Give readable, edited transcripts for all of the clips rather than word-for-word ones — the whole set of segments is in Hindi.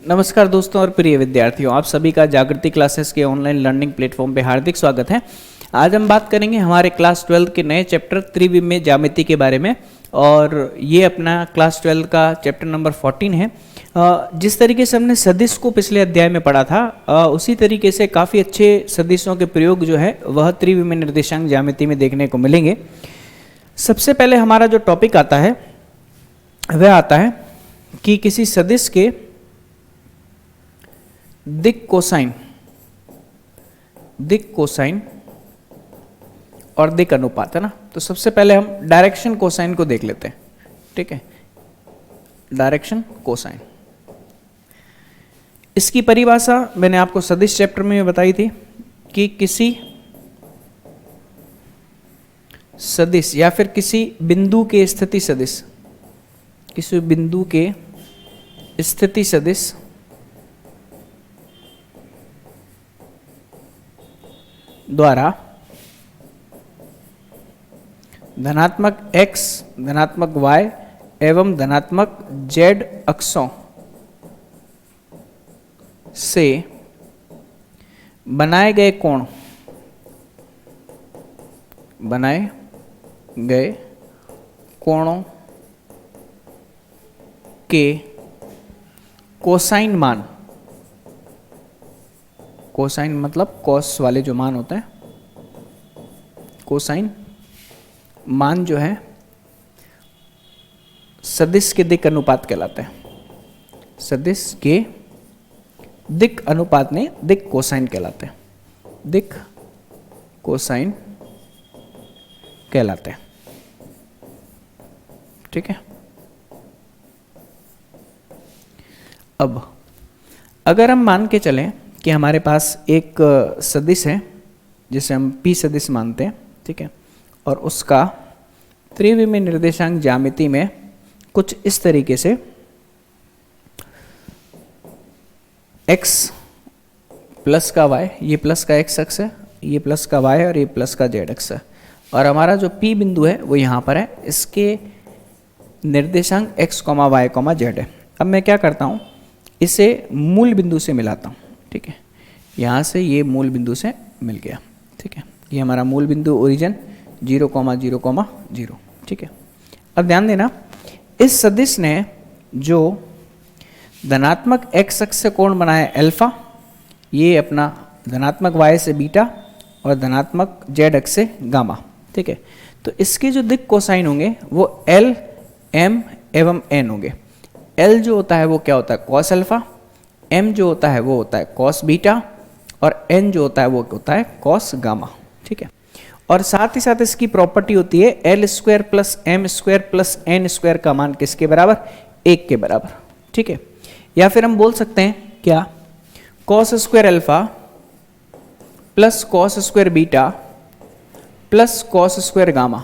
नमस्कार दोस्तों और प्रिय विद्यार्थियों, आप सभी का जागृति क्लासेस के ऑनलाइन लर्निंग प्लेटफॉर्म पे हार्दिक स्वागत है। आज हम बात करेंगे हमारे क्लास 12 के नए चैप्टर त्रिविमीय ज्यामिति के बारे में और ये अपना क्लास 12 का चैप्टर नंबर 14 है। जिस तरीके से हमने सदिश को पिछले अध्याय में पढ़ा था उसी तरीके से काफ़ी अच्छे सदिशों के प्रयोग जो है वह त्रिविमीय निर्देशांक ज्यामिति में देखने को मिलेंगे। सबसे पहले हमारा जो टॉपिक आता है वह आता है कि किसी सदिश के दिक कोसाइन और दिक अनुपात है ना। तो सबसे पहले हम डायरेक्शन कोसाइन को देख लेते हैं। ठीक है, डायरेक्शन कोसाइन, इसकी परिभाषा मैंने आपको सदिश चैप्टर में बताई थी कि किसी सदिश या फिर किसी बिंदु के स्थिति सदिश, किसी बिंदु के स्थिति सदिश द्वारा धनात्मक x, धनात्मक y एवं धनात्मक z अक्षों से बनाए गए कोणों के कोसाइन मान, कोसाइन मतलब कॉस वाले जो मान होते हैं, कोसाइन मान जो है सदिश के दिक अनुपात कहलाते हैं। सदिश के दिक अनुपात ने दिक कोसाइन कहलाते हैं, दिक कोसाइन कहलाते हैं। ठीक है, अब अगर हम मान के चलें कि हमारे पास एक सदिश है जिसे हम P सदिश मानते हैं, ठीक है, और उसका त्रिविमीय निर्देशांक ज्यामिति में कुछ इस तरीके से x प्लस का y, ये प्लस का x अक्ष है, ये प्लस का y और ये प्लस का z अक्ष है, और हमारा जो P बिंदु है वो यहाँ पर है, इसके निर्देशांक x, y, z है। अब मैं क्या करता हूँ, इसे मूल बिंदु से मिलाता हूँ। ठीक है, यहाँ से ये मूल बिंदु से मिल गया। ठीक है, ये हमारा मूल बिंदु ओरिजिन 0, 0, 0। ठीक है, अब ध्यान देना, इस सदिश ने जो धनात्मक x अक्ष से कोण बनाया अल्फा, ये अपना धनात्मक y से बीटा और धनात्मक z अक्ष से गामा। ठीक है, तो इसके जो दिक कोसाइन होंगे वो L, M एवं N होंगे। L जो होता है वो क्या होता है, कॉस अल्फा, M जो होता है वो होता है कॉस बीटा और N जो होता है वो होता है कॉस गामा। ठीक है, और साथ ही साथ इसकी प्रॉपर्टी होती है L square plus M square plus N square का मान किसके बराबर, 1 के बराबर। ठीक है, या फिर हम बोल सकते हैं क्या, cos square alpha plus cos square beta plus cos square gamma,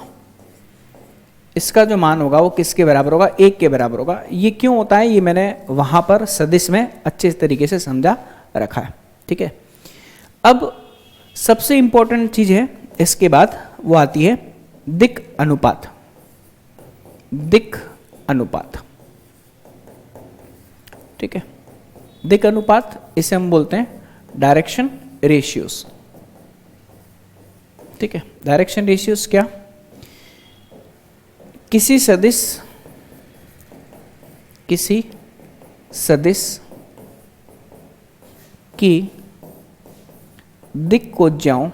इसका जो मान होगा वो किसके बराबर होगा, 1 के बराबर होगा। ये क्यों होता है, ये मैंने वहां पर सदिश में अच्छे तरीके से समझा रखा है। ठीक है, अब सबसे इंपॉर्टेंट चीज है इसके बाद वो आती है दिक अनुपात। दिक अनुपात, ठीक है, दिक अनुपात इसे हम बोलते हैं डायरेक्शन रेशियोस। ठीक है, डायरेक्शन रेशियोस क्या, किसी सदिश की दिक कोज्याओं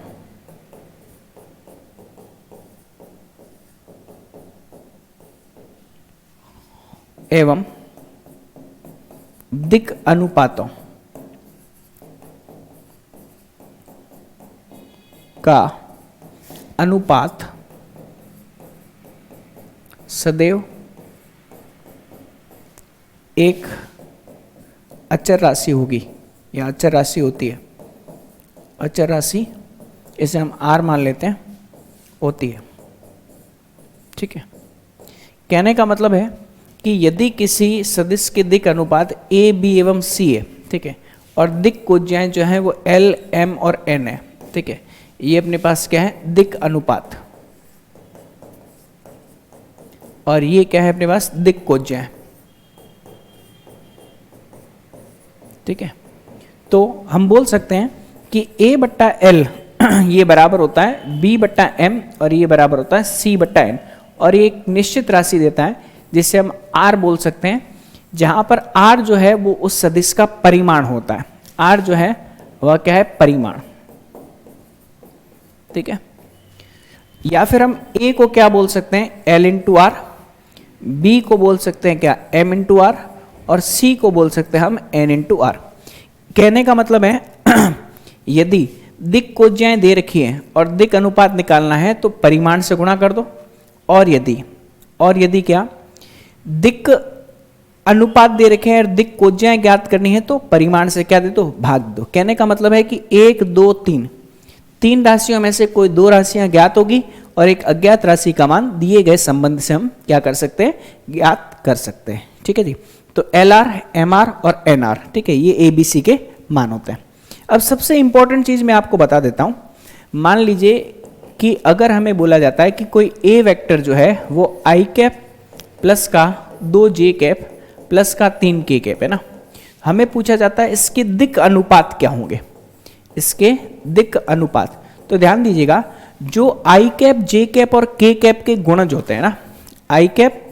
एवं दिक अनुपातों का अनुपात सदैव एक अचर राशि होगी या अचर राशि होती है। अचर राशि इसे हम R मान लेते हैं, होती है। ठीक है, कहने का मतलब है कि यदि किसी सदिश के दिक अनुपात A, B एवं C है, ठीक है, और दिक कोज्याएं जो है वो L, M और N है। ठीक है, ये अपने पास क्या है, दिक अनुपात, और ये क्या है अपने पास, दिक्कोज्य है। ठीक है, तो हम बोल सकते हैं कि A बट्टा L ये बराबर होता है B बट्टा M और ये बराबर होता है C बट्टा N, और ये एक निश्चित राशि देता है जिसे हम R बोल सकते हैं, जहां पर R जो है वो उस सदिश का परिमाण होता है। R जो है वह क्या है, परिमाण। ठीक है, या फिर हम A को क्या बोल सकते हैं, L इंटू आर, B को बोल सकते हैं क्या, M इंटू आर, और C को बोल सकते हैं हम N इंटू आर। कहने का मतलब है यदि दिक् कोज्याएं दे रखी है और दिक् अनुपात निकालना है तो परिमाण से गुणा कर दो, और यदि क्या दिक् अनुपात दे रखे हैं और दिक् कोज्याएं ज्ञात करनी है तो परिमाण से क्या दे दो, भाग दो। कहने का मतलब है कि 1 2 3 तीन राशियों में से कोई दो राशियां ज्ञात होगी और एक अज्ञात राशि का मान दिए गए संबंध से हम क्या कर सकते हैं, ज्ञात कर सकते हैं। ठीक है जी, तो LR, MR और NR, ठीक है, ये ABC के मान होते हैं। अब सबसे इंपॉर्टेंट चीज मैं आपको बता देता हूं, मान लीजिए कि अगर हमें बोला जाता है कि कोई A वेक्टर जो है वो I कैप प्लस का 2J कैप प्लस का 3K कैप है ना, हमें पूछा जाता है इसके दिक् अनुपात क्या होंगे, इसके दिक् अनुपात। तो ध्यान दीजिएगा, जो I कैप, J कैप और K कैप के गुणज होते हैं ना, I कैप,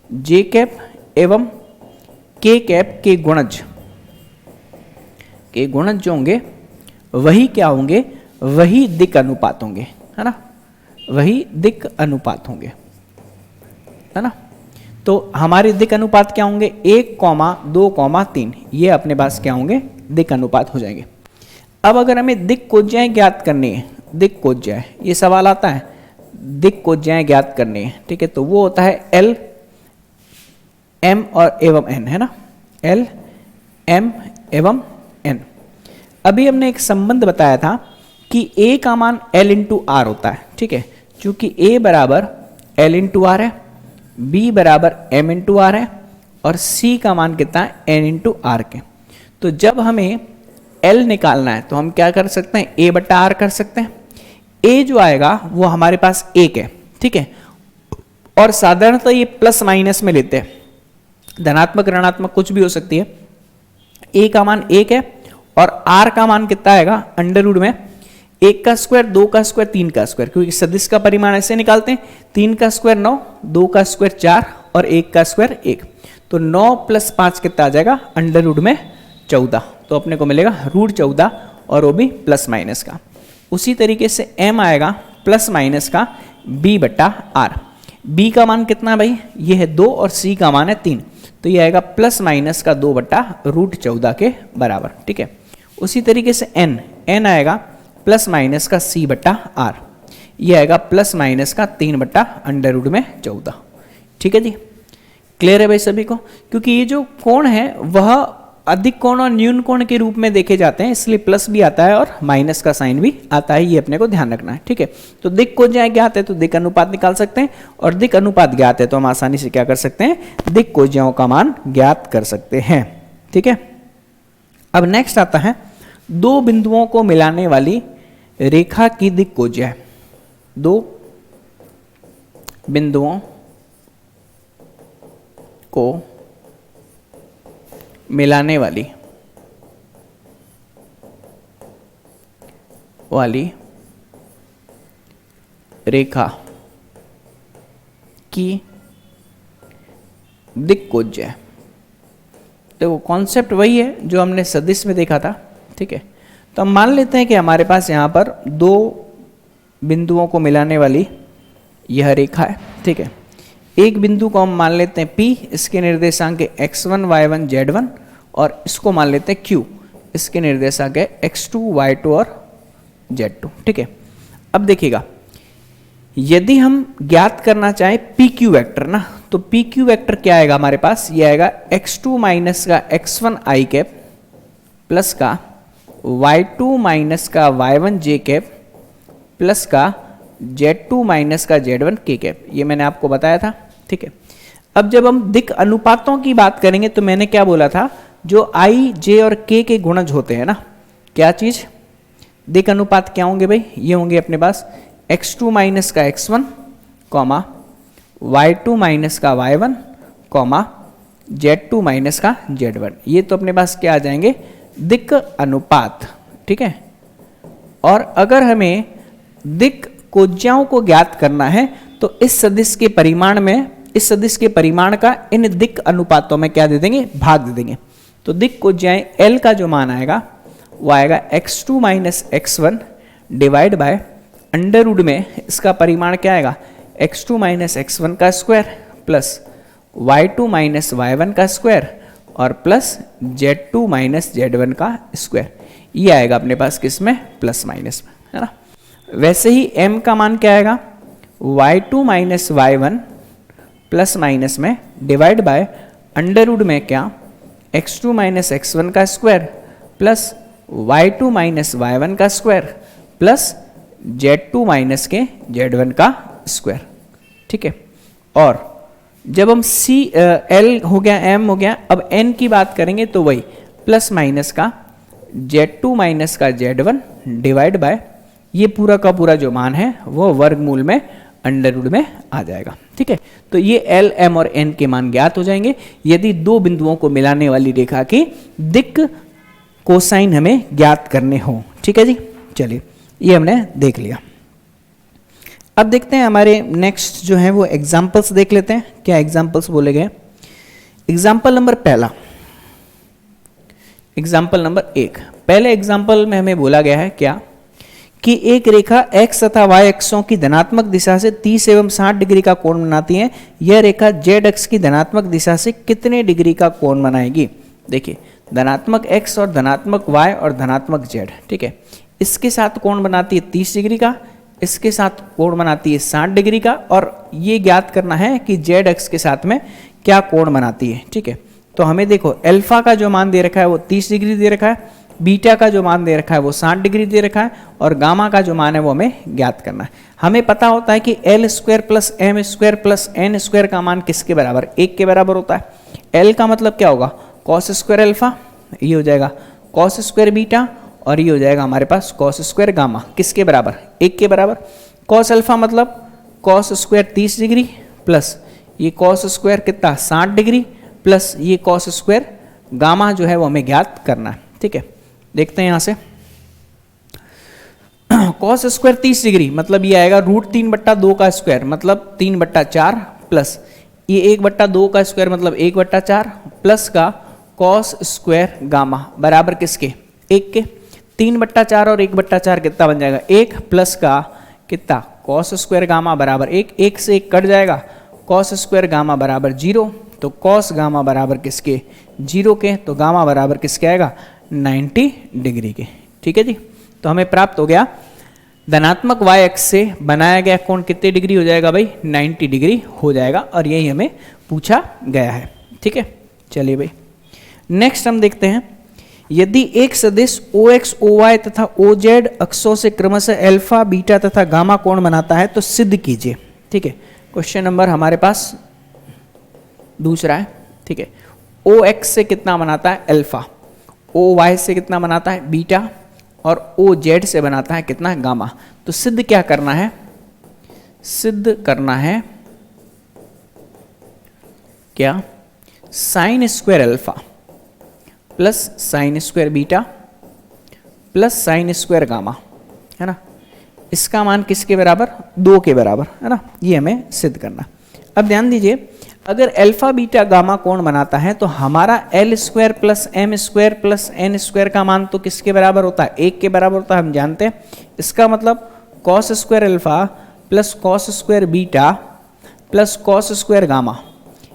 J कैप एवं K कैप के गुणज जो होंगे वही क्या होंगे, वही दिक् अनुपात होंगे, है ना, वही दिक् अनुपात होंगे, है ना। तो हमारे दिक् अनुपात क्या होंगे, 1, 2, 3, ये अपने पास क्या होंगे, दिक् अनुपात हो जाएंगे। अब अगर हमें दिक् कोज्याएं ज्ञात करनी है, दिक् कोज्याएं, ये सवाल आता है, दिक् कोज्याएं ज्ञात करनी है, ठीक है, तो वो होता है L, M और एवं N, है ना, L, M एवं N। अभी हमने एक संबंध बताया था कि A का मान L इंटू आर होता है, ठीक है, चूंकि A बराबर L इंटू आर है, B बराबर M इंटू आर है और C का मान कितना है, N इंटू आर के। तो जब हमें L निकालना है तो हम क्या कर सकते हैं, A बट्टा आर कर सकते हैं। A जो आएगा वो हमारे पास 1 है, ठीक है, और साधारणतः ये प्लस माइनस में लेते हैं, धनात्मक ऋणात्मक कुछ भी हो सकती है। A का मान 1 है और R का मान कितना आएगा, अंडर रूट में 1 का स्क्वायर, 2 का स्क्वायर, 3 का स्क्वायर, क्योंकि सदिश का परिमाण ऐसे निकालते हैं, 3 का स्क्वायर 9, 2 का स्क्वायर 4 और 1 का स्क्वायर 1, तो 9 प्लस 5 कितना आ जाएगा, अंडर रूट में 14, तो अपने को मिलेगा रूट 14 और वो भी प्लस माइनस का। उसी तरीके से M आएगा प्लस माइनस का B बट्टा आर। B का मान कितना भाई, ये है 2 और C का मान है 3, तो ये आएगा प्लस माइनस का 2 बट्टा रूट 14 के बराबर, ठीक है। उसी तरीके से N आएगा प्लस माइनस का C बट्टा आर, ये आएगा प्लस माइनस का 3 बट्टा अंडर रूट में 14, ठीक है जी। क्लियर है भाई सभी को, क्योंकि ये जो कोण है वह अधिक कोण और न्यून कोण के रूप में देखे जाते हैं, इसलिए प्लस भी आता है और माइनस का साइन भी आता है, ये अपने को ध्यान रखना है, ठीक है। तो दिक् कोज्याएं ज्ञात है तो दिक् अनुपात निकाल सकते हैं, और दिक् अनुपात ज्ञात है तो हम आसानी से क्या कर सकते हैं, दिक् कोज्याओं का मान ज्ञात कर सकते हैं, ठीक है। अब नेक्स्ट आता है दो बिंदुओं को मिलाने वाली रेखा की दिक् कोज्या। दो बिंदुओं को मिलाने वाली रेखा की दिक् कोज्या। देखो कॉन्सेप्ट वही है जो हमने सदिश में देखा था, ठीक है। तो हम मान लेते हैं कि हमारे पास यहाँ पर दो बिंदुओं को मिलाने वाली यह रेखा है, ठीक है। एक बिंदु को हम मान लेते हैं P, इसके निर्देशांक x1, y1, z1, और इसको मान लेते हैं Q, इसके निर्देशांक x2, y2 और z2, ठीक है। अब देखिएगा, यदि हम ज्ञात करना चाहें PQ वेक्टर ना, तो PQ वेक्टर क्या आएगा हमारे पास, ये आएगा x2 माइनस का x1 i कैप प्लस का y2 माइनस का y1 j कैप प्लस का z2 माइनस का z1 k कैप, ये मैंने आपको बताया था, ठीक है। अब जब हम दिक् अनुपातों की बात करेंगे तो मैंने क्या बोला था, जो i, j और k के गुणज होते हैं ना, क्या चीज, दिक् अनुपात क्या होंगे भाई, ये होंगे अपने पास x2 माइनस का x1 कॉमा y2 माइनस का y1 कॉमा z2 माइनस का z1, ये तो अपने पास क्या आ जाएंगे, दिक् अनुपात, ठीक है। और अगर हमें दिक् कोज्याओं को ज्ञात करना है तो इस सदिश के परिमाण में, इस सदिश के परिमाण का इन दिक् अनुपातों में क्या दे देंगे, भाग दे देंगे। तो दिक् कोज्याएं L का जो मान आएगा वो आएगा x2 minus x1 divide by under root में इसका परिमाण क्या आएगा, x2 माइनस x1 का square plus y2 minus y1 का स्क्वायर और प्लस z2 माइनस z1 का स्क्वायर। ये आएगा अपने पास किस में, प्लस माइनस में, है ना। वैसे ही m का मान क्या आएगा, y2 minus y1 plus minus में डिवाइड बाय अंडर रूट में क्या, x2 माइनस x1 का square plus y2 minus y1 का स्क्वायर प्लस z2 माइनस के z1 का स्क्वायर, ठीक है। और जब हम L हो गया, M हो गया, अब N की बात करेंगे तो वही प्लस माइनस का z2 माइनस का z1 डिवाइड बाय ये पूरा का पूरा जो मान है वो वर्गमूल में अंडर रूट में आ जाएगा, ठीक है। तो ये L, M और N के मान ज्ञात हो जाएंगे यदि दो बिंदुओं को मिलाने वाली रेखा की दिक् कोसाइन हमें ज्ञात करने हो, ठीक है जी। चलिए ये हमने देख लिया। अब देखते हैं हमारे नेक्स्ट जो है वो एग्जाम्पल्स देख लेते हैं, क्या एग्जाम्पल्स बोले गए। एग्जाम्पल नंबर पहला, एग्जाम्पल नंबर 1, पहले एग्जाम्पल में हमें बोला गया है क्या कि एक रेखा x तथा y अक्षों की धनात्मक दिशा से 30 एवं 60 डिग्री का कोण बनाती है। यह रेखा z अक्ष की धनात्मक दिशा से कितने डिग्री का कोण बनाएगी। देखिए धनात्मक x और धनात्मक y और धनात्मक z, ठीक है। इसके साथ कोण बनाती है 30 डिग्री का, इसके साथ कोण बनाती है 60 डिग्री का, और ये ज्ञात करना है कि z अक्ष के साथ में क्या कोण बनाती है, ठीक है। तो हमें देखो अल्फा का जो मान दे रखा है वो 30 डिग्री दे रखा है, बीटा का जो मान दे रखा है वो 60 डिग्री दे रखा है, और गामा का जो मान है वो हमें ज्ञात करना है। हमें पता होता है कि L square plus M square plus N square का मान किसके बराबर, 1 के बराबर होता है। L का मतलब क्या होगा, कॉस स्क्वायर अल्फा, ये हो जाएगा कॉस स्क्वायर बीटा, और ये हो जाएगा हमारे पास कॉस स्क्वायर गामा, किसके बराबर, 1 के बराबर। कॉस अल्फा मतलब कॉस स्क्वायर 30 डिग्री प्लस ये कॉस स्क्वायर कितना 60 डिग्री प्लस ये कॉस स्क्वायर गामा जो है वो हमें ज्ञात करना है, ठीक है। देखते हैं यहां से कॉस स्क्वायर 30 डिग्री मतलब ये आएगा √3/2 का स्क्वायर मतलब 3/4 प्लस ये 1/2 का स्क्वायर मतलब 1/4 प्लस का कॉस स्क्वायर गामा बराबर किसके, 1 के। 3/4 और 1/4 कितना बन जाएगा, 1 प्लस का कितना कॉस स्क्वायर गामा बराबर 1, 1 से 1 कट जाएगा, कॉस स्क्वायर गामा बराबर 0, तो कॉस गामा बराबर किसके, 0 के, तो गामा बराबर किसके आएगा, 90 डिग्री के, ठीक है जी। तो हमें प्राप्त हो गया धनात्मक y अक्ष से बनाया गया कोण कितने डिग्री हो जाएगा भाई, 90 डिग्री हो जाएगा, और यही हमें पूछा गया है, ठीक है। चलिए भाई नेक्स्ट हम देखते हैं, यदि एक सदिश OX, OY तथा OZ अक्षों से क्रमशः अल्फा, बीटा तथा गामा कोण बनाता है तो सिद्ध कीजिए, ठीक है। क्वेश्चन नंबर हमारे पास दूसरा है, ठीक है। OX से कितना बनाता है अल्फा, OY से कितना बनाता है बीटा, और OZ से बनाता है कितना गामा। तो सिद्ध क्या करना है, सिद्ध करना है क्या, sine square alpha plus sine square beta plus sine square gamma, है ना। इसका मान किसके बराबर, 2 के बराबर, है ना। ये हमें सिद्ध करना। अब ध्यान दीजिए अगर अल्फा बीटा गामा कोण बनाता है तो हमारा L square plus M square plus N square का मान तो किसके बराबर होता है, 1 के बराबर होता है, हम जानते हैं। इसका मतलब cos square alpha plus cos square beta plus cos square gamma,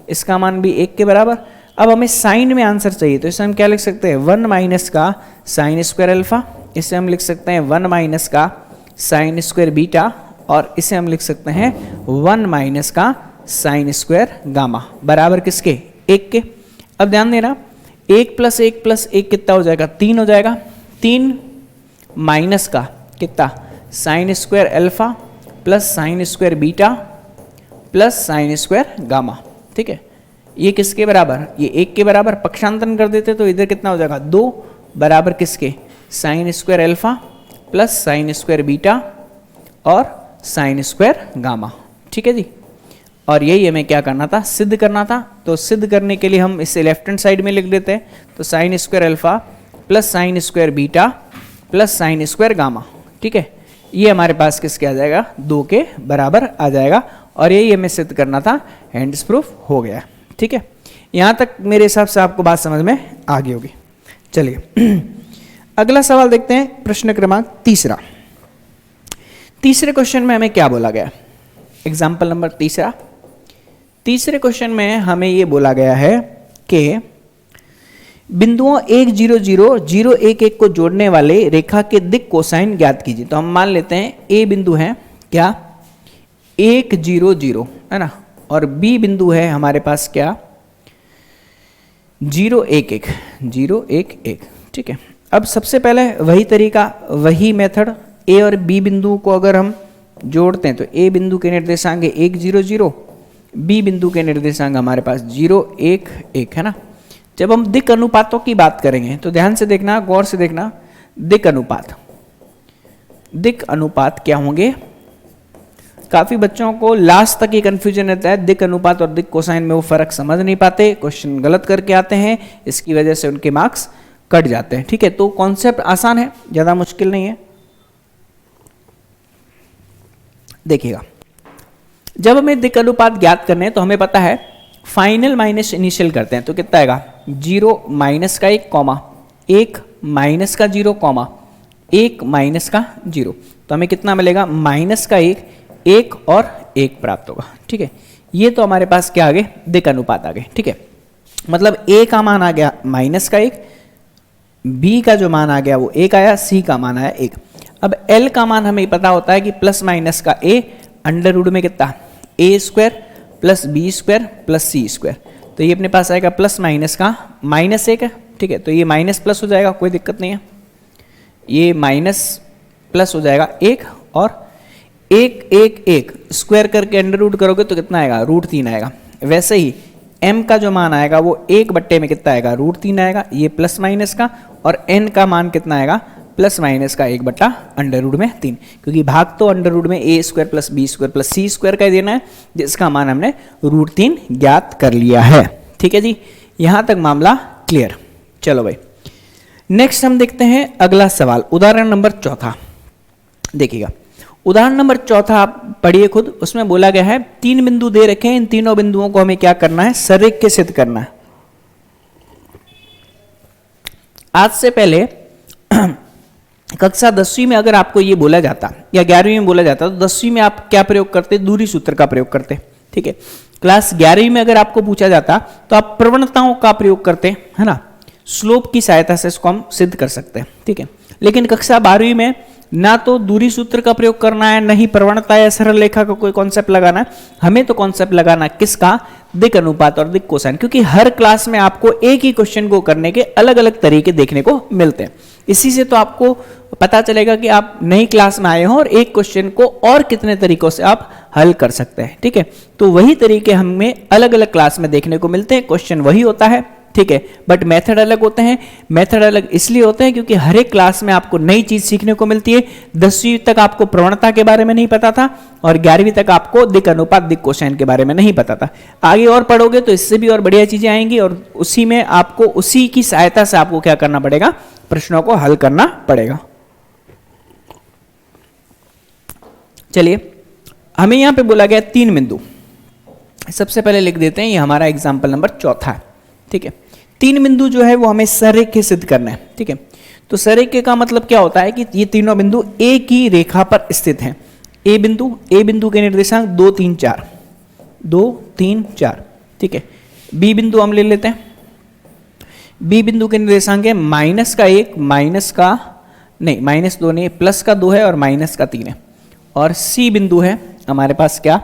इसका मान भी 1 के बराबर। अब हमें साइन में आंसर चाहिए तो इसे हम क्या लिख सकते हैं, 1 माइनस का साइन स्क्वायर अल्फा, इसे हम लिख सकते हैं 1 माइनस का साइन स्क्वायर बीटा, और इसे हम लिख सकते हैं 1 माइनस का साइन स्क्वायर गामा बराबर किसके, 1 के। अब ध्यान देना 1 प्लस 1 प्लस 1 कितना हो जाएगा, 3 हो जाएगा। 3 माइनस का कितना sine square alpha plus sine square beta plus sine square gamma, ठीक है। ये किसके बराबर, ये 1 के बराबर। पक्षांतरण कर देते तो इधर कितना हो जाएगा, 2 बराबर किसके, sine square alpha plus sine square beta और साइन स्क्वायर गामा, ठीक है जी। और यही हमें क्या करना था, सिद्ध करना था। तो सिद्ध करने के लिए हम इसे लेफ्ट हैंड साइड में लिख देते हैं, तो sine square alpha plus sine square beta plus sine square gamma, ठीक है। ये हमारे पास किसके आ जाएगा, 2 के बराबर आ जाएगा, और यही हमें सिद्ध करना था, हैंड्स प्रूफ हो गया, ठीक है। यहाँ तक मेरे हिसाब से आपको बात समझ में आ गई होगी। चलिए अगला सवाल देखते हैं, प्रश्न क्रमांक तीसरा। तीसरे क्वेश्चन में हमें क्या बोला गया, एग्जाम्पल नंबर तीसरा। तीसरे क्वेश्चन में हमें ये बोला गया है कि बिंदुओं 1 0 0 0 1 1 को जोड़ने वाले रेखा के दिक् कोसाइन ज्ञात कीजिए। तो हम मान लेते हैं ए बिंदु है क्या, 1 0 0 है ना, और बी बिंदु है हमारे पास क्या, 0 1 1 0 1 1, ठीक है। अब सबसे पहले वही तरीका, वही मेथड, ए और बी बिंदु को अगर हम जोड़ते हैं तो ए बिंदु के निर्देशांक 1 0 0, बी बिंदु के निर्देशांक हमारे पास 0 1 1 है ना। जब हम दिक् अनुपातों की बात करेंगे तो ध्यान से देखना, गौर से देखना, दिक् अनुपात क्या होंगे। काफी बच्चों को लास्ट तक ये कंफ्यूजन रहता है, दिक् अनुपात और दिक् कोसाइन में वो फर्क समझ नहीं पाते, क्वेश्चन गलत करके आते हैं, इसकी वजह से उनके मार्क्स कट जाते हैं, ठीक है। तो कॉन्सेप्ट आसान है, ज्यादा मुश्किल नहीं है। देखिएगा, जब हमें दिक् अनुपात ज्ञात करने हैं तो हमें पता है फाइनल माइनस इनिशियल करते हैं, तो कितना आएगा, 0 माइनस का 1 कॉमा 1 माइनस का 0 कॉमा 1 माइनस का 0, तो हमें कितना मिलेगा, माइनस का 1 1 और 1 प्राप्त होगा, ठीक है। ये तो हमारे पास क्या आ गए, दिक् अनुपात आ गए, ठीक है। मतलब ए का मान आ गया माइनस का 1, बी का जो मान आ गया वो 1 आया, सी का मान आया 1। अब एल का मान हमें पता होता है कि प्लस माइनस का ए अंडर रूट में कितना, A square plus B square plus C square, तो ये अपने पास आएगा प्लस माइनस का -1 है, ठीक है। तो ये माइनस प्लस हो जाएगा, कोई दिक्कत नहीं है, ये माइनस प्लस हो जाएगा 1, और 1 1 1 स्क्वायर करके अंडर रूट करोगे तो कितना आएगा, √3 आएगा। वैसे ही m का जो मान आएगा वो 1 बट्टे में कितना आएगा, √3 आएगा, ये प्लस माइनस का, और n का मान कितना आएगा, प्लस माइनस का 1 बट्टा अंडर रूट में 3, क्योंकि भाग तो अंडर रूट में A square plus B square plus C square का देना है, जिसका मान हमने √3 ज्ञात कर लिया है, ठीक है जी। यहां तक मामला क्लियर। चलो भाई नेक्स्ट हम देखते हैं अगला सवाल, उदाहरण नंबर 4। देखिएगा, उदाहरण नंबर 4 आप पढ़िए खुद, उसमें बोला गया है 3 बिंदु दे रखे हैं, इन तीनों बिंदुओं को हमें क्या करना है, सररेखीय सिद्ध करना है। आज से पहले कक्षा 10वीं में अगर आपको ये बोला जाता या 11वीं में बोला जाता, तो 10वीं में आप क्या प्रयोग करते, दूरी सूत्र का प्रयोग करते, ठीक है। क्लास 11वीं में अगर आपको पूछा जाता तो आप प्रवणताओं का प्रयोग करते, है ना, स्लोप की सहायता से इसको हम सिद्ध कर सकते हैं, ठीक है। लेकिन कक्षा 12वीं में ना तो दूरी सूत्र का प्रयोग करना है, ना ही प्रवणता या सरल रेखा का कोई कॉन्सेप्ट लगाना है, हमें तो कॉन्सेप्ट लगाना किसका, दिक् अनुपात और दिक् कोसाइन, क्योंकि हर क्लास में आपको एक ही क्वेश्चन को करने के अलग अलग तरीके देखने को मिलते हैं। इसी से तो आपको पता चलेगा कि आप नई क्लास में आए हो और एक क्वेश्चन को और कितने तरीकों से आप हल कर सकते हैं, ठीक है। तो वही तरीके हमें अलग अलग क्लास में देखने को मिलते हैं, क्वेश्चन वही होता है, ठीक है, बट मेथड अलग होते हैं। मेथड अलग इसलिए होते हैं क्योंकि हर एक क्लास में आपको नई चीज सीखने को मिलती है। 10वीं तक आपको प्रवणता के बारे में नहीं पता था और 11वीं तक आपको दिक् अनुपात दिक् कोसाइन के बारे में नहीं पता था। आगे और पढ़ोगे तो इससे भी और बढ़िया चीजें आएंगी और उसी में आपको उसी की सहायता से आपको क्या करना पड़ेगा, प्रश्नों को हल करना पड़ेगा। चलिए, हमें यहां पे बोला गया 3 बिंदु, सबसे पहले लिख देते हैं, ये हमारा एग्जाम्पल नंबर 4 है, ठीक है। 3 बिंदु जो है वो हमें सररेखीय सिद्ध करना है, ठीक है। तो सररेखीय का मतलब क्या होता है कि ये तीनों बिंदु एक ही रेखा पर स्थित हैं। ए बिंदु के निर्देशांक 2 3 4 2 3 4, ठीक है। बी बिंदु हम ले लेते हैं, बी बिंदु के निर्देशांक है -1 -2 नहीं, +2 है और -3 है। और सी बिंदु है हमारे पास क्या,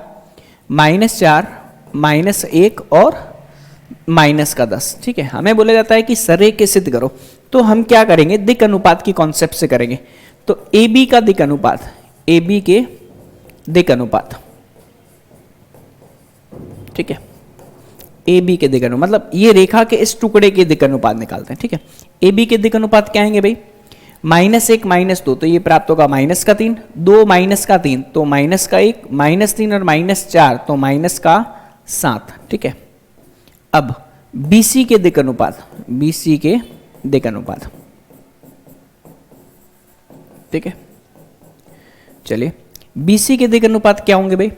-4 -1 और -10, ठीक है। हमें बोला जाता है कि सररेखीय सिद्ध करो, तो हम क्या करेंगे, दिक् अनुपात की कॉन्सेप्ट से करेंगे। तो ए बी का दिक् अनुपात, ए बी के दिक् अनुपात, ठीक है, ए बी के दिक् अनुपात मतलब ये रेखा के इस टुकड़े के दिक् अनुपात निकालते हैं, ठीक है। ए बी के दिक् अनुपात क्या आएंगे भाई, -1 -2 तो ये प्राप्त होगा -3, 2 -3 तो -1, -3 और -4 तो -7, ठीक है। अब BC के दिक् अनुपात, BC के दिक् अनुपात ठीक है। चलिए BC के दिग अनुपात क्या होंगे भाई,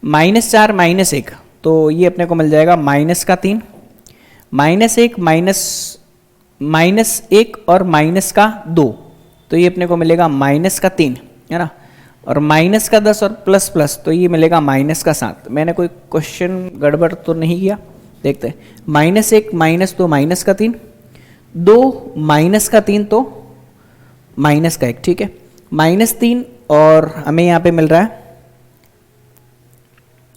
-4 -1, तो ये अपने को मिल जाएगा -3, -1 -1 और -2, तो ये अपने को मिलेगा -3, है ना, और -10 और प्लस तो ये मिलेगा -7। मैंने कोई क्वेश्चन गड़बड़ तो नहीं किया, देखते हैं। -1 -2 -3, 2 -3 तो -1, ठीक है। -3 और हमें यहाँ पे मिल रहा है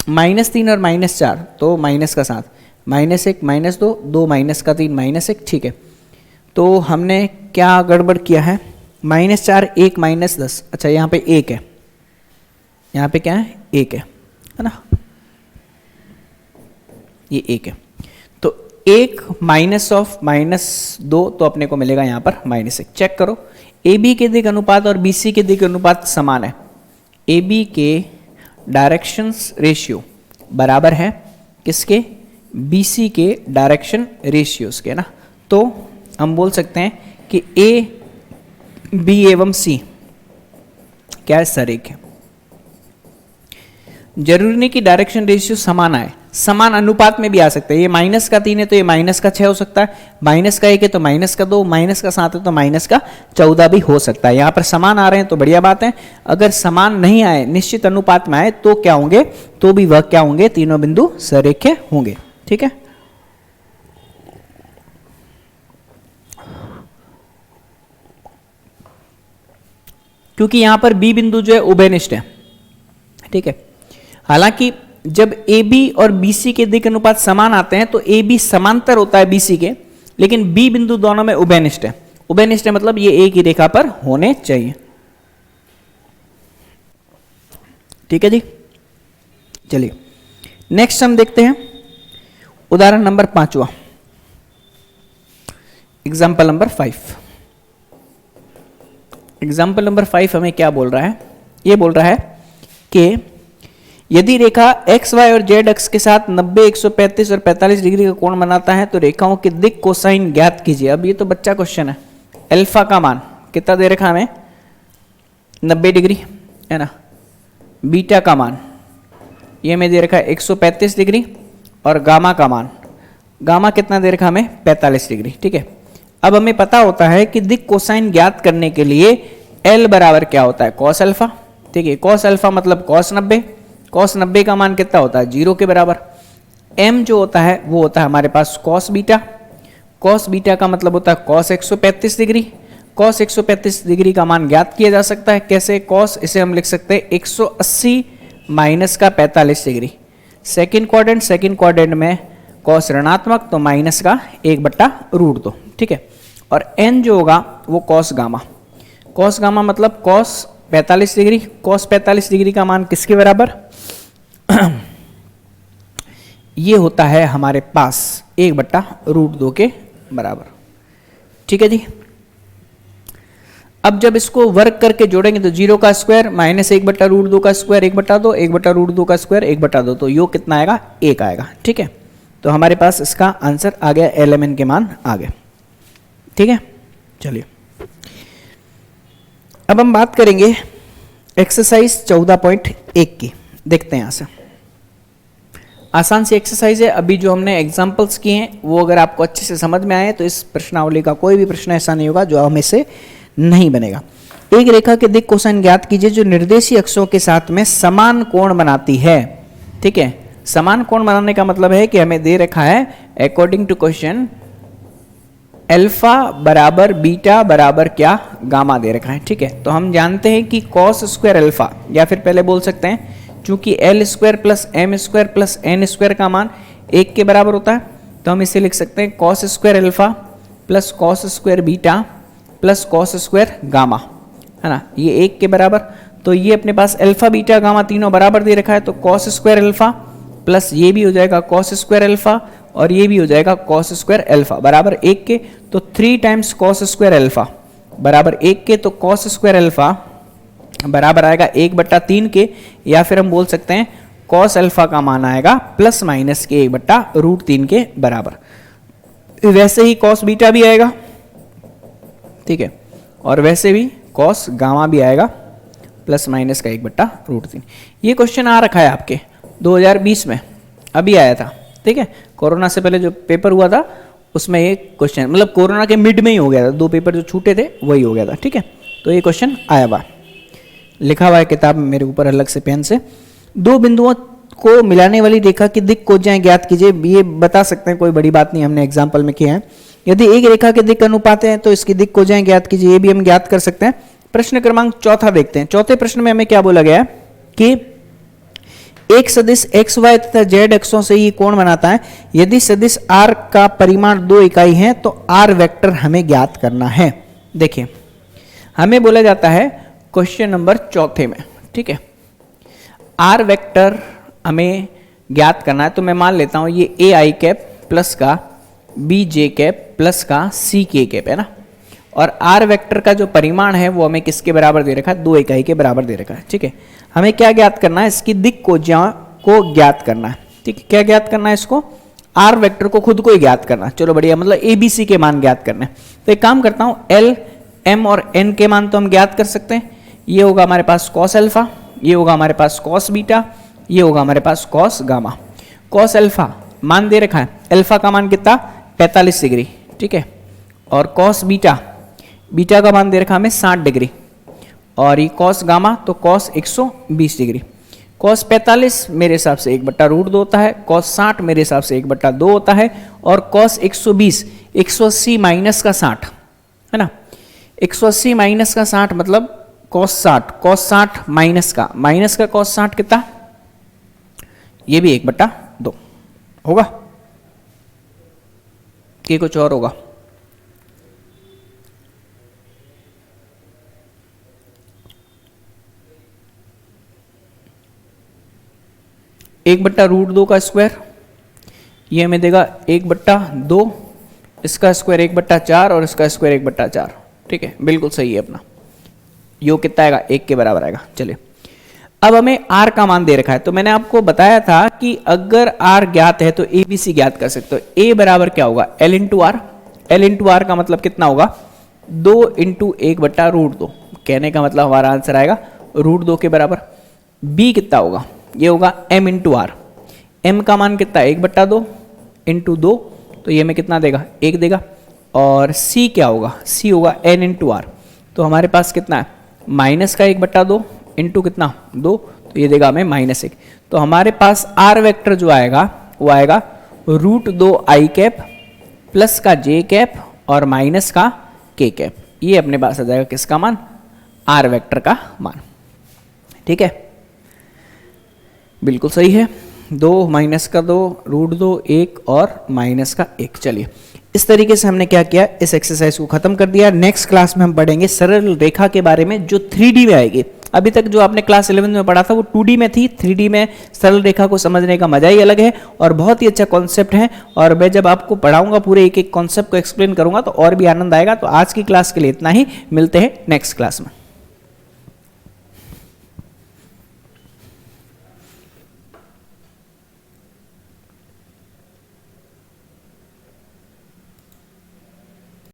-3 और -4 तो -7, -1 -2 2 -3 -1, ठीक है। तो हमने क्या गड़बड़ किया है, -4 1 -10, अच्छा यहाँ पे 1 है, यहाँ पे क्या है 1 है ना, ये 1 है, तो 1 -2 तो अपने को मिलेगा यहाँ पर -1। चेक करो AB के दिग अनुपात और BC के दिग अनुपात समान है, AB के डायरेक्शंस रेशियो बराबर है किसके, BC के डायरेक्शन रेशियोज के ना, तो हम बोल सकते हैं कि A B एवं C क्या है, सरेख है। जरूरी नहीं कि डायरेक्शन रेशियो समान आए, समान अनुपात में भी आ सकता है। ये -3 है तो ये -6 हो सकता है, -1 है तो -2, -7 है तो -14 भी हो सकता है। यहाँ पर समान आ रहे हैं तो बढ़िया बात है, अगर समान नहीं आए, निश्चित अनुपात में आए तो क्या होंगे, तो भी वह क्या होंगे, तीनों बिंदु सरेखे होंगे, ठीक है। क्योंकि यहां पर B बिंदु जो है उभयनिष्ठ है, ठीक है। हालांकि जब AB और BC के दिग अनुपात समान आते हैं तो AB समांतर होता है BC के, लेकिन B बिंदु दोनों में उभयनिष्ठ है। उभयनिष्ठ है मतलब ये एक ही रेखा पर होने चाहिए, ठीक है जी। चलिए नेक्स्ट हम देखते हैं उदाहरण नंबर 5वां, एग्जाम्पल नंबर 5। एग्जाम्पल नंबर 5 हमें क्या बोल रहा है, ये बोल रहा है कि यदि रेखा x, y और z अक्ष के साथ 90, 135 और 45 डिग्री का कोण बनाता है तो रेखाओं के दिक कोसाइन ज्ञात कीजिए। अब ये तो बच्चा क्वेश्चन है, अल्फा का मान कितना दे रखा हमें, 90 डिग्री है ना, बीटा का मान ये हमें दे रखा है 135 डिग्री, और गामा का मान, गामा कितना दे रखा हमें 45 डिग्री, ठीक है। अब हमें पता होता है कि दिक कोसाइन ज्ञात करने के लिए L बराबर क्या होता है, कॉस अल्फा, ठीक है। कॉस अल्फा मतलब कॉस 90, कॉस 90 का मान कितना होता है, 0 के बराबर। M जो होता है वो होता है हमारे पास कॉस बीटा, कॉस बीटा का मतलब होता है कॉस 135 डिग्री। कॉस 135 डिग्री का मान ज्ञात किया जा सकता है कैसे, कॉस इसे हम लिख सकते हैं 180 माइनस का 45 डिग्री। सेकेंड क्वाड्रेंट में कॉस ऋणात्मक तो माइनस का 1/√2, ठीक है। और n जो होगा वो कॉस गामा मतलब कॉस 45 डिग्री, कॉस 45 डिग्री का मान किसके बराबर ये होता है हमारे पास 1/√2 के बराबर, ठीक है जी। अब जब इसको वर्ग करके जोड़ेंगे तो 0 का स्क्वायर माइनस 1/√2 का स्क्वायर 1/2, 1/√2 का स्क्वायर 1/2, तो योग कितना आएगा, 1 आएगा, ठीक है। तो हमारे पास इसका आंसर आ गया, LMN के मान आ गए, ठीक है। चलिए अब हम बात करेंगे एक्सरसाइज 14.1 की, देखते हैं यहां से। आसान सी एक्सरसाइज है, अभी जो हमने एग्जांपल्स किए हैं वो अगर आपको अच्छे से समझ में आए तो इस प्रश्नावली का कोई भी प्रश्न ऐसा नहीं होगा जो हमें से नहीं बनेगा। एक रेखा के दिक कोसाइन ज्ञात कीजिए जो निर्देशीय अक्षों के साथ में समान कोण बनाती है, ठीक है। समान कोण बनाने का मतलब है कि हमें दे रखा है अकॉर्डिंग टू क्वेश्चन अल्फा बराबर बीटा बराबर क्या, गामा दे रखा है, ठीक है। तो हम जानते हैं कि कॉस स्क्वायर अल्फा, या फिर पहले बोल सकते हैं चूंकि L square plus M square plus N square का मान 1 के बराबर होता है, तो हम इसे लिख सकते हैं cos square alpha plus cos square beta plus cos square gamma, है ना, ये 1 के बराबर। तो ये अपने पास अल्फा बीटा गामा तीनों बराबर दे रखा है, तो कॉस स्क्वायर अल्फा प्लस ये भी हो जाएगा कॉस स्क्वायर अल्फा और ये भी हो जाएगा कॉस स्क्वायर अल्फा बराबर 1 के। तो 3 टाइम्स कॉस स्क्वायर अल्फा बराबर 1 के, तो कॉस स्क्वायर अल्फा बराबर आएगा 1/3 के, या फिर हम बोल सकते हैं कॉस अल्फा का मान आएगा प्लस माइनस के 1/√3 के बराबर। वैसे ही कॉस बीटा भी आएगा, ठीक है, और वैसे भी कॉस गामा भी आएगा प्लस माइनस का 1/√3। ये क्वेश्चन आ रखा है आपके 2020 में, अभी आया था, ठीक है। कोरोना से पहले जो पेपर हुआ था उसमें ये क्वेश्चन, मतलब कोरोना के मिड में ही हो गया था, 2 पेपर जो छूटे थे वही हो गया था, ठीक है। तो ये क्वेश्चन आया हुआ, लिखा हुआ है किताब में मेरे ऊपर अलग से पेन से। 2 बिंदुओं को मिलाने वाली रेखा की दिक् कोज्याएं ज्ञात कीजिए। ये बता सकते हैं, कोई बड़ी बात नहीं, हमने एग्जाम्पल में किया है। यदि एक रेखा के दिक् अनुपात है तो इसकी दिक् कोज्याएं ज्ञात कीजिए, ये भी हम ज्ञात कर सकते हैं। प्रश्न क्रमांक 4 देखते हैं। चौथे प्रश्न में हमें क्या बोला गया है कि एक सदिश एक्स वाई तथा जेड अक्षों से ये कोण बनाता है। यदि सदिश आर का परिमाण 2 इकाई है तो आर वेक्टर हमें ज्ञात करना है। देखिए हमें बोला जाता है क्वेश्चन नंबर 4 में, ठीक है, आर वेक्टर हमें ज्ञात करना है। तो मैं मान लेता हूं ये ए आई कैप प्लस का बी जे कैप प्लस का सी के कैप है ना, और आर वेक्टर का जो परिमाण है वो हमें किसके बराबर दे रखा है, 2 इकाई के बराबर दे रखा है, ठीक है। हमें क्या ज्ञात करना है, इसकी दिक् कोज्याओं को ज्ञात करना है, ठीक है। क्या ज्ञात करना है इसको, आर वेक्टर को खुद को ही ज्ञात करना। चलो बढ़िया, मतलब ए बी सी के मान ज्ञात करने। तो एक काम करता हूं, एल एम और एन के मान तो हम ज्ञात कर सकते हैं। ये होगा हमारे पास कॉस अल्फा, ये होगा हमारे पास कॉस बीटा, ये होगा हमारे पास कॉस गामा। कॉस अल्फा मान दे रखा है, अल्फा का मान कितना 45 डिग्री, ठीक है। और कॉस बीटा, बीटा का मान दे रखा हमें 60 डिग्री। और ये कॉस गामा तो कॉस 120 डिग्री। कॉस 45 मेरे हिसाब से 1/√2 होता है, कॉस 60 मेरे हिसाब से 1/2 होता है, और कॉस 120 180 माइनस का 60 है ना, 180 माइनस का 60 मतलब कॉस 60, कॉस 60 माइनस का कॉस 60 कितना, ये भी 1/2 होगा कि कुछ और होगा। एक बट्टा √2 का स्क्वायर ये हमें देगा 1/2, इसका स्क्वायर 1/4 और इसका स्क्वायर 1/4, ठीक है, बिल्कुल सही है अपना। योग कितना आएगा, 1 के बराबर आएगा। चलिए अब हमें r का मान दे रखा है, तो मैंने आपको बताया था कि अगर r ज्ञात है तो a b c ज्ञात कर सकते हो। a बराबर क्या होगा, l into R, l into R का मतलब कितना होगा 2 इंटू 1/√2, कहने का मतलब हमारा आंसर आएगा √2 के बराबर। b कितना होगा, ये होगा m इंटू आर, m का मान कितना 1/2 इंटू 2, तो ये हमें कितना देगा 1 देगा। और c क्या होगा, c होगा n इंटू आर, तो हमारे पास कितना है माइनस का 1/2 इंटू कितना 2, तो ये देगा हमें -1। तो हमारे पास आर वेक्टर जो आएगा वो आएगा √2 आई कैप प्लस का जे कैप और माइनस का के कैप। ये अपने पास आ जाएगा किसका मान, आर वेक्टर का मान, ठीक है, बिल्कुल सही है। 2 माइनस का 2 √2 1 और माइनस का 1। चलिए इस तरीके से हमने क्या किया, इस एक्सरसाइज को खत्म कर दिया। नेक्स्ट क्लास में हम पढ़ेंगे सरल रेखा के बारे में जो 3D में आएगी। अभी तक जो आपने क्लास 11 में पढ़ा था वो 2D में थी, 3D में सरल रेखा को समझने का मजा ही अलग है और बहुत ही अच्छा कॉन्सेप्ट है। और मैं जब आपको पढ़ाऊंगा पूरे एक एक कॉन्सेप्ट को एक्सप्लेन करूंगा तो और भी आनंद आएगा। तो आज की क्लास के लिए इतना ही, मिलते हैं नेक्स्ट क्लास में।